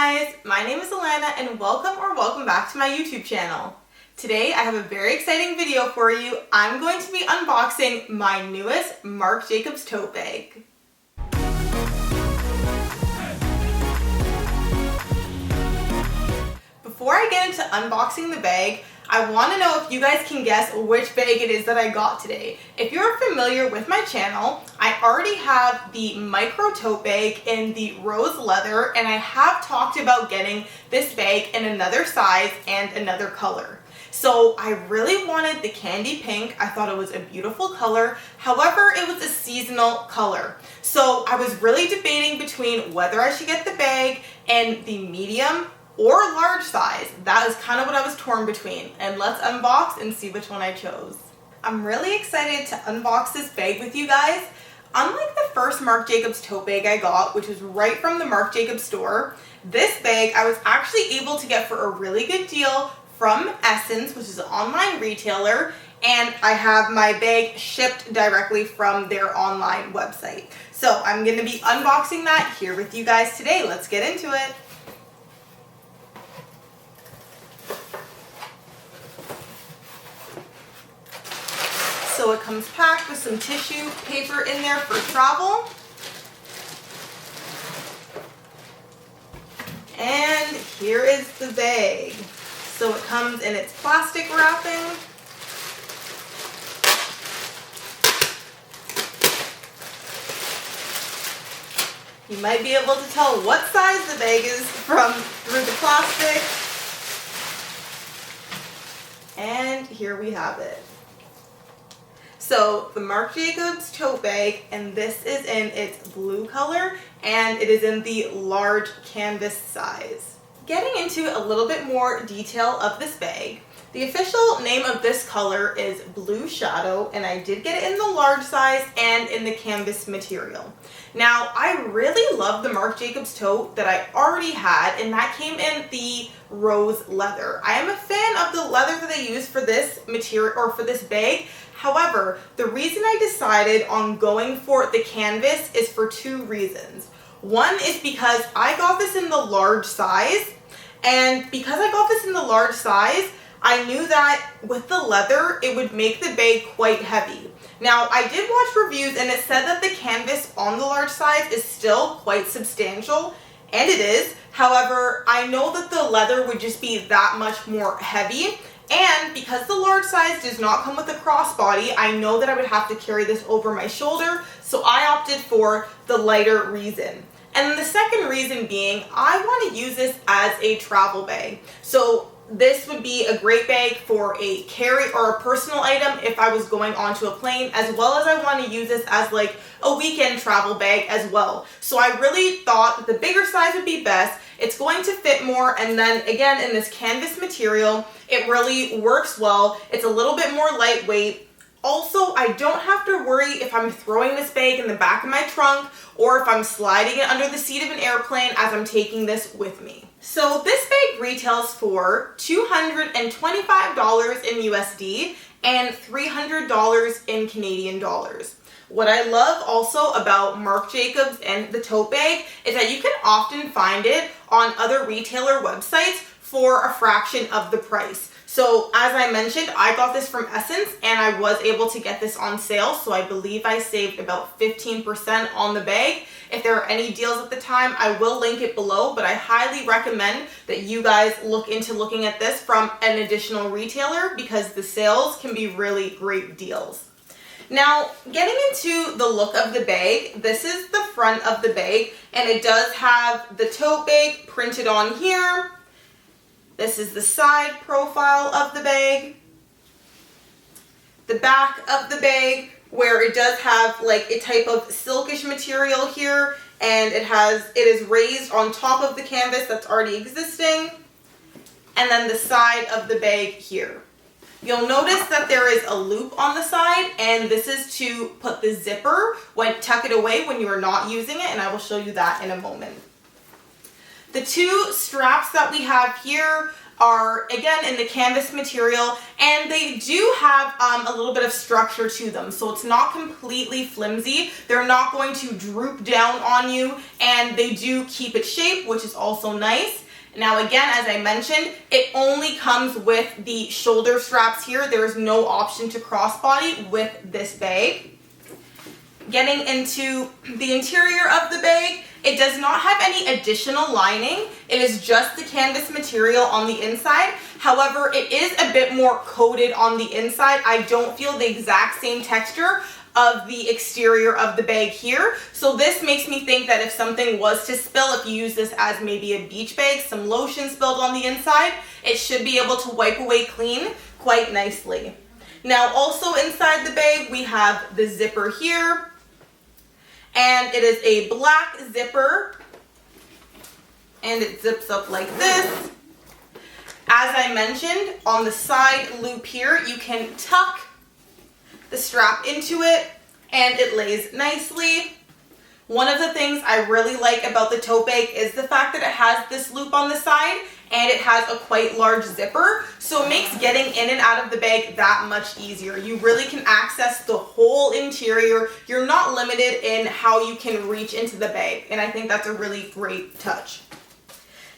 guys, my name is Alana and welcome back to my YouTube channel. Today I have a very exciting video for you. I'm going to be unboxing my newest Marc Jacobs tote bag. Before I get into unboxing the bag, I want to know if you guys can guess which bag it is that I got today. If you're familiar with my channel, I already have the micro tote bag in the rose leather, and I have talked about getting this bag in another size and another color. So I really wanted the candy pink. I thought it was a beautiful color. However, it was a seasonal color. So I was really debating between whether I should get the bag in the medium or large size. That is kind of what I was torn between, and let's unbox and see which one I chose. I'm really excited to unbox this bag with you guys. Unlike the first Marc Jacobs tote bag I got, which was right from the Marc Jacobs store, this bag I was actually able to get for a really good deal from Essence, which is an online retailer, and I have my bag shipped directly from their online website. So I'm going to be unboxing that here with you guys today. Let's get into it. So it comes packed with some tissue paper in there for travel. And here is the bag. So it comes in its plastic wrapping. You might be able to tell what size the bag is through the plastic. And here we have it. So the Marc Jacobs tote bag, and this is in its blue color, and it is in the large canvas size. Getting into a little bit more detail of this bag, the official name of this color is Blue Shadow, and I did get it in the large size and in the canvas material. Now, I really love the Marc Jacobs tote that I already had, and that came in the rose leather. I am a fan of the leather that they use for this material, or for this bag. However, the reason I decided on going for the canvas is for two reasons. One is because I got this in the large size, and because I got this in the large size, I knew that with the leather, it would make the bag quite heavy. Now, I did watch reviews and it said that the canvas on the large size is still quite substantial, and it is. However, I know that the leather would just be that much more heavy, and because the large size does not come with a crossbody, I know that I would have to carry this over my shoulder, so I opted for the lighter reason. And the second reason being, I want to use this as a travel bag. So this would be a great bag for a carry or a personal item if I was going onto a plane, as well as I want to use this as like a weekend travel bag as well. So I really thought that the bigger size would be best. It's going to fit more, and then again in this canvas material, it really works well. It's a little bit more lightweight. Also, I don't have to worry if I'm throwing this bag in the back of my trunk or if I'm sliding it under the seat of an airplane as I'm taking this with me. So this bag retails for $225 in USD and $300 in Canadian dollars. What I love also about Marc Jacobs and the tote bag is that you can often find it on other retailer websites for a fraction of the price. So as I mentioned, I got this from Essence and I was able to get this on sale. So I believe I saved about 15% on the bag. If there are any deals at the time, I will link it below, but I highly recommend that you guys look into looking at this from an additional retailer because the sales can be really great deals. Now, getting into the look of the bag, this is the front of the bag, and it does have the tote bag printed on here. This is the side profile of the bag. The back of the bag, where it does have like a type of silkish material here, and it is raised on top of the canvas that's already existing. And then the side of the bag here. You'll notice that there is a loop on the side, and this is to put the zipper tuck it away when you are not using it, and I will show you that in a moment. The two straps that we have here, are again in the canvas material, and they do have a little bit of structure to them, so it's not completely flimsy. They're not going to droop down on you, and they do keep its shape, which is also nice. Now again, as I mentioned, it only comes with the shoulder straps here. There is no option to crossbody with this bag. Getting into the interior of the bag, it does not have any additional lining. It is just the canvas material on the inside. However, it is a bit more coated on the inside. I don't feel the exact same texture of the exterior of the bag here. So this makes me think that if something was to spill, if you use this as maybe a beach bag, some lotion spilled on the inside, it should be able to wipe away clean quite nicely. Now also inside the bag, we have the zipper here. And it is a black zipper, and it zips up like this. As I mentioned, on the side loop here, you can tuck the strap into it, and it lays nicely. One of the things I really like about the tote bag is the fact that it has this loop on the side, and it has a quite large zipper, so it makes getting in and out of the bag that much easier. You really can access the whole interior. You're not limited in how you can reach into the bag, and I think that's a really great touch.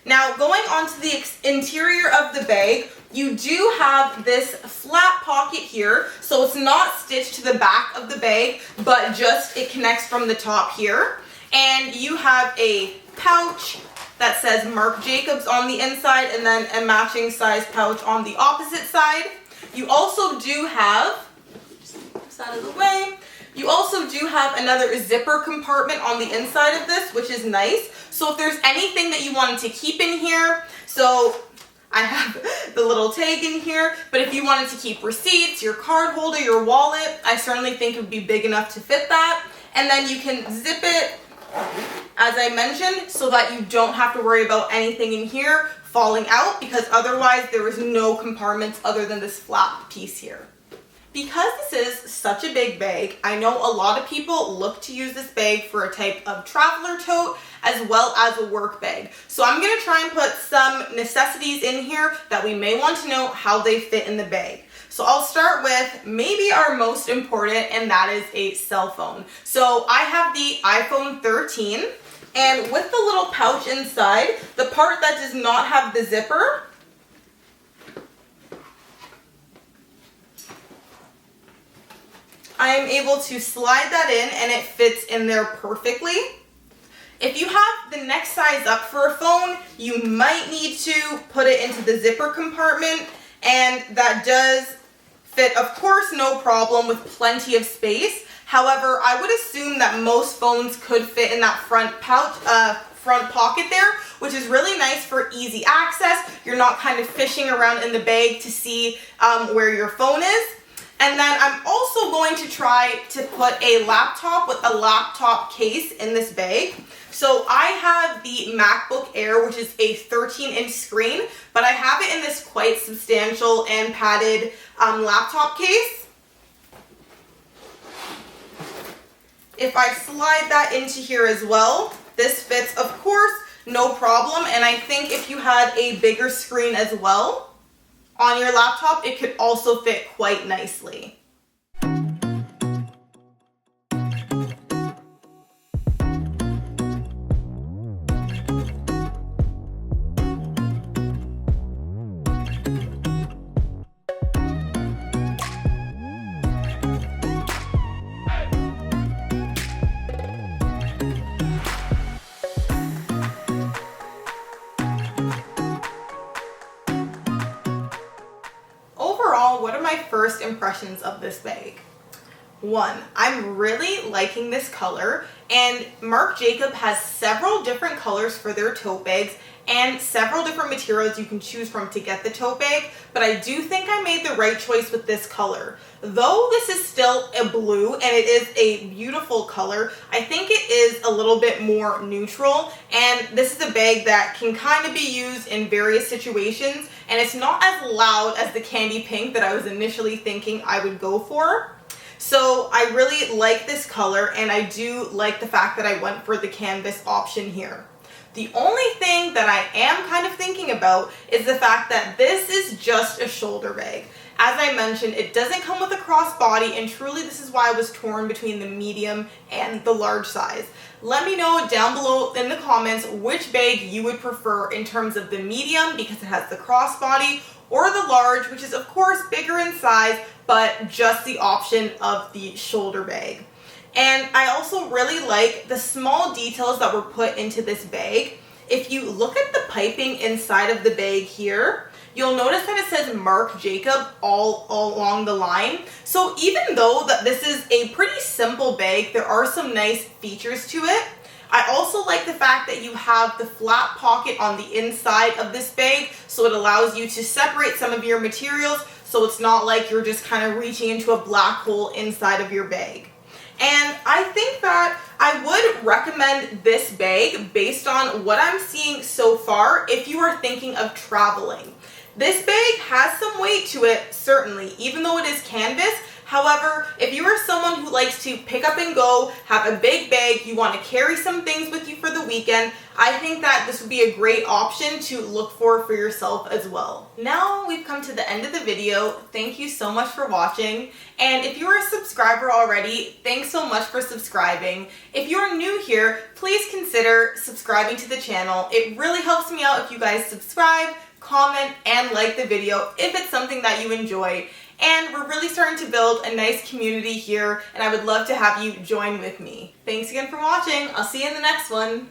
Now, going on to the interior of the bag, you do have this flat pocket here, so it's not stitched to the back of the bag, but just it connects from the top here. And you have a pouch that says Marc Jacobs on the inside, and then a matching size pouch on the opposite side. You also do have, just move this out of the way, you also do have another zipper compartment on the inside of this, which is nice. So if there's anything that you wanted to keep in here, so I have the little tag in here, but if you wanted to keep receipts, your card holder, your wallet, I certainly think it would be big enough to fit that. And then you can zip it, as I mentioned, so that you don't have to worry about anything in here falling out, because otherwise there is no compartments other than this flat piece here. Because this is such a big bag, I know a lot of people look to use this bag for a type of traveler tote as well as a work bag. So I'm going to try and put some necessities in here that we may want to know how they fit in the bag. So I'll start with maybe our most important, and that is a cell phone. So I have the iPhone 13, and with the little pouch inside, the part that does not have the zipper, I am able to slide that in, and it fits in there perfectly. If you have the next size up for a phone, you might need to put it into the zipper compartment, and that does fit, of course, no problem, with plenty of space. However, I would assume that most phones could fit in that front pouch, front pocket there, which is really nice for easy access. You're not kind of fishing around in the bag to see where your phone is. And then I'm also going to try to put a laptop with a laptop case in this bag. So I have the MacBook Air, which is a 13-inch screen, but I have it in this quite substantial and padded laptop case. If I slide that into here as well, this fits, of course, no problem. And I think if you had a bigger screen as well on your laptop, it could also fit quite nicely. What are my first impressions of this bag? One, I'm really liking this color, and Marc Jacobs has several different colors for their tote bags and several different materials you can choose from to get the tote bag, but I do think I made the right choice with this color. Though this is still a blue and it is a beautiful color, I think it is a little bit more neutral, and this is a bag that can kind of be used in various situations, and it's not as loud as the candy pink that I was initially thinking I would go for. So I really like this color, and I do like the fact that I went for the canvas option here. The only thing that I am kind of thinking about is the fact that this is just a shoulder bag. As I mentioned, it doesn't come with a crossbody, and truly this is why I was torn between the medium and the large size. Let me know down below in the comments which bag you would prefer in terms of the medium, because it has the crossbody, or the large, which is of course bigger in size, but just the option of the shoulder bag. And I also really like the small details that were put into this bag. If you look at the piping inside of the bag here, you'll notice that it says Marc Jacobs all along the line. So even though that this is a pretty simple bag, there are some nice features to it. I also like the fact that you have the flat pocket on the inside of this bag, so it allows you to separate some of your materials, so it's not like you're just kind of reaching into a black hole inside of your bag. And I think that I would recommend this bag based on what I'm seeing so far if you are thinking of traveling. This bag has some weight to it, certainly, even though it is canvas. However, if you are someone who likes to pick up and go, have a big bag, you want to carry some things with you for the weekend, I think that this would be a great option to look for yourself as well. Now we've come to the end of the video. Thank you so much for watching. And if you're a subscriber already, thanks so much for subscribing. If you're new here, please consider subscribing to the channel. It really helps me out if you guys subscribe, comment, and like the video if it's something that you enjoy. And we're really starting to build a nice community here, and I would love to have you join with me. Thanks again for watching. I'll see you in the next one.